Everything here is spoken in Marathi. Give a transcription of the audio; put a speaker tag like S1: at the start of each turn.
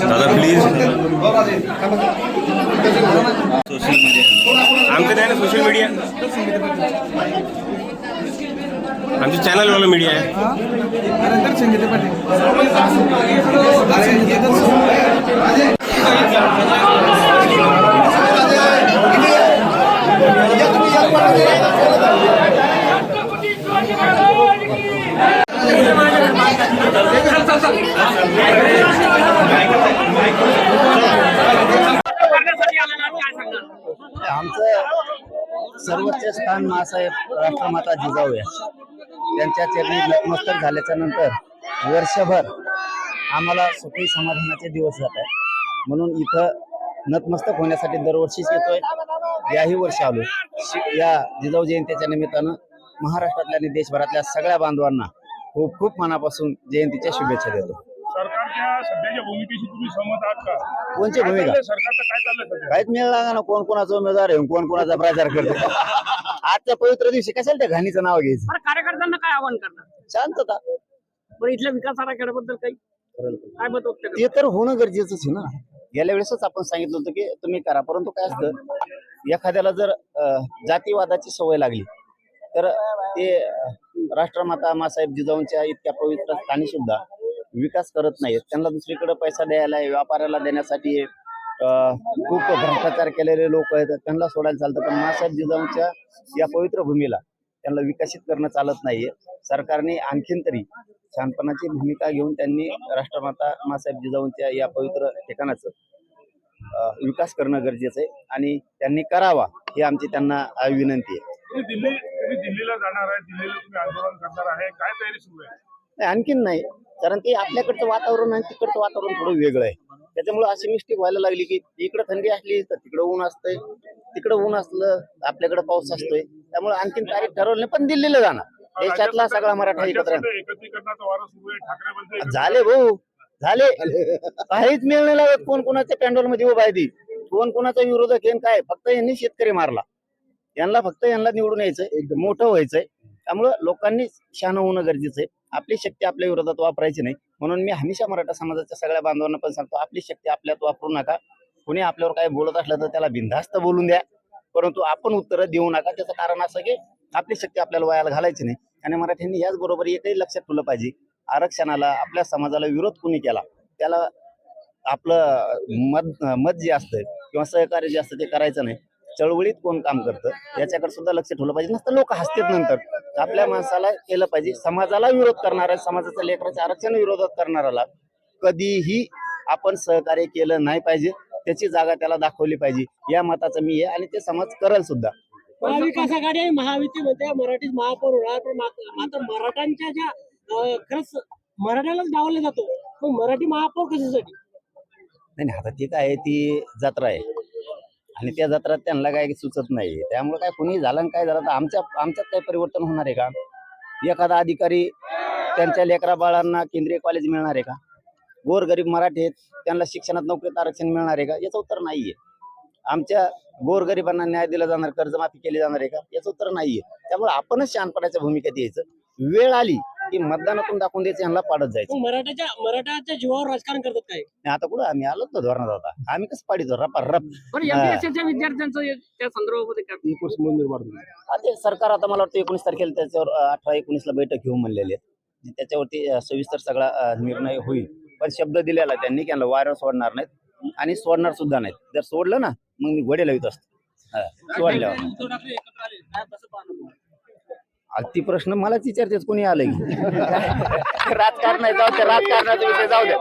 S1: दादा प्लीज सोशल मीडिया आमचं आहे ना, सोशल मीडिया आमचं चॅनलवाला मीडिया आहे.
S2: आमचं सर्वोच्च स्थान मासाहेब राष्ट्रमाता जिजाऊ त्यांच्या चरणी नतमस्तक झाल्याच्या नंतर वर्षभर आम्हाला सुखी समाधानाचे दिवस जात आहेत. म्हणून इथं नतमस्तक होण्यासाठी दरवर्षीच येतोय. याही वर्षी आलो. या जिजाऊ जयंतीच्या निमित्तानं महाराष्ट्रातल्या आणि देशभरातल्या सगळ्या बांधवांना खूप खूप मनापासून जयंतीच्या शुभेच्छा देतो.
S3: सरकारच्या सध्याच्या भूमिकेशी तुम्ही सहमत आहात का?
S2: कोणची भूमिका?
S3: सरकारचं काय चाललंय?
S2: काहीच मिळाला ना. कोण कोणाचा उमेदवार आहे, कोण कोणाचा प्रचार करतो. आजच्या पवित्र दिवशी कशाला त्या घाणीचं नाव घ्यायचं?
S4: कार्यकर्त्यांना काय आवाहन करणार?
S2: शांतता.
S4: बरं, इथल्या विकास आराखड्याबद्दल काही काय मत व्यक्त करणार?
S2: ते तर होणं गरजेचंच आहे ना. गेल्या वेळेसच आपण सांगितलं होतं की तुम्ही करा, परंतु काय असतं, एखाद्याला जर जातीवादाची सवय लागली तर ते राष्ट्रमाता मासाहेब जिजाऊंच्या इतक्या पवित्र स्थानी सुद्धा विकास करत नाहीत. त्यांना दुसरीकडे पैसा द्यायला, व्यापाऱ्याला देण्यासाठी खूप भ्रष्टाचार केलेले लोक आहेत, त्यांना सोडायला चालतं. पण मासाहेब जिजाऊंच्या या पवित्र भूमीला त्यांना विकसित करणं चालत नाहीये. सरकारने आणखीन तरी शांतपणाची भूमिका घेऊन त्यांनी राष्ट्रमाता मासाहेब जिजाऊंच्या या पवित्र ठिकाणाचं विकास करणं गरजेचं आहे आणि त्यांनी करावा ही आमची त्यांना विनंती आहे.
S3: तुम्ही दिल्लीला जाणार आहे, दिल्लीला तुम्ही आंदोलन करणार आहे, काय तयारी सुरू आहे?
S2: आणखीन नाही, कारण ते आपल्याकडचं वातावरण आणि तिकडचं वातावरण थोडं वेगळं आहे. त्याच्यामुळे अशी मिस्टेक व्हायला लागली की इकडं थंडी असली तर तिकडं ऊन असतंय, तिकडं ऊन असलं आपल्याकडे पाऊस असतोय. त्यामुळे आणखीन तारीख ठरवली नाही, पण दिल्लीला जाणार. देशातला सगळा मराठा एकत्र
S3: एकत्रीकरणाचा वारा सुरू आहे. ठाकरे म्हणते
S2: झाले भाऊ, झाले. काहीच मिळ नाही लागत. कोण कोणाच्या पॅन्डॉल मध्ये उभा आहे ती, कोण कोणाचा विरोधक आहे काय. फक्त यांनी शेतकरी मारला. यांना निवडून यायचंय, एकदम मोठं व्हायचंय. त्यामुळं लोकांनी शहाणं होणं गरजेचं आहे. आपली शक्ती आपल्या विरोधात वापरायची नाही. म्हणून मी हमेशा मराठा समाजाच्या सगळ्या बांधवांना पण सांगतो, आपली शक्ती आपल्यात वापरू नका. कोणी आपल्यावर काय बोलत असलं तर त्याला बिनधास्त बोलून द्या, परंतु आपण उत्तरं देऊ नका. त्याचं कारण असं की आपली शक्ती आपल्याला वायाला घालायची नाही. आणि मराठ्यांनी याच बरोबर एकही लक्षात ठेवलं पाहिजे, आरक्षणाला, आपल्या समाजाला विरोध कोणी केला त्याला आपलं मत जे असतं किंवा सहकार्य जे असतं ते करायचं नाही. चळवळीत कोण काम करतं याच्याकडे सुद्धा लक्ष ठेवलं पाहिजे. नसतं लोक हसतात नंतर. आपल्या माणसाला केलं पाहिजे. समाजाला विरोध करणारा, समाजाच्या लेकराच्या आरक्षण विरोधात करणाऱ्याला कधीही आपण सहकार्य केलं नाही पाहिजे. त्याची जागा त्याला दाखवली पाहिजे. या मताचं मी आहे आणि ते समाज करेल सुद्धा.
S4: महाविकास आघाडी महायुतीमध्ये मराठीत महापौर होणार, पण मात्र मराठ्यांच्या ज्या खरंच मराठ्यालाच डावलं जातो, मग मराठी महापौर कशासाठी?
S2: नाही, आता ती काय, ती जत्रा आहे आणि त्या जत्रात त्यांना काय सुचत नाही. त्यामुळे काय कुणी झालं काय झालं तर आमच्यात काही परिवर्तन होणार आहे का? एखादा अधिकारी त्यांच्या लेकरा बाळांना केंद्रीय कॉलेज मिळणार आहे का? गोरगरीब मराठी आहेत, त्यांना शिक्षणात नोकरीत आरक्षण मिळणार आहे का? याचं उत्तर नाहीये. आमच्या गोरगरिबांना न्याय दिला जाणार, कर्जमाफी केली जाणार आहे का? याचं उत्तर नाहीये. त्यामुळे आपणच शहाणपणाच्या भूमिकेत यायचं. वेळ आली की मतदानातून दाखवून द्यायचं, यांना पाडत जायचं.
S4: मराठाच्या जीवावर राजकारण करतात काय?
S2: आता कुठं आम्ही आलो तर धोरणात होता, आम्ही कसं पाडीतो रप.
S4: विद्यार्थ्यांचं त्या संदर्भामध्ये
S2: ते सरकार आता मला वाटतं 19 तारखेला त्याच्यावर 18-19ला बैठक घेऊन म्हणलेली आहे. त्याच्यावरती सविस्तर सगळा निर्णय होईल. पण शब्द दिलेला त्यांनी की वायर सोडणार नाहीत आणि सोडणार सुद्धा नाहीत. जर सोडलं ना मग मी घोडे लावित असतो सोडल्यावर. ती प्रश्न मलाच विचारतेच, कोणी आलंय राजकारण जाऊ द्या, राजकारणाचा विषय जाऊ द्या.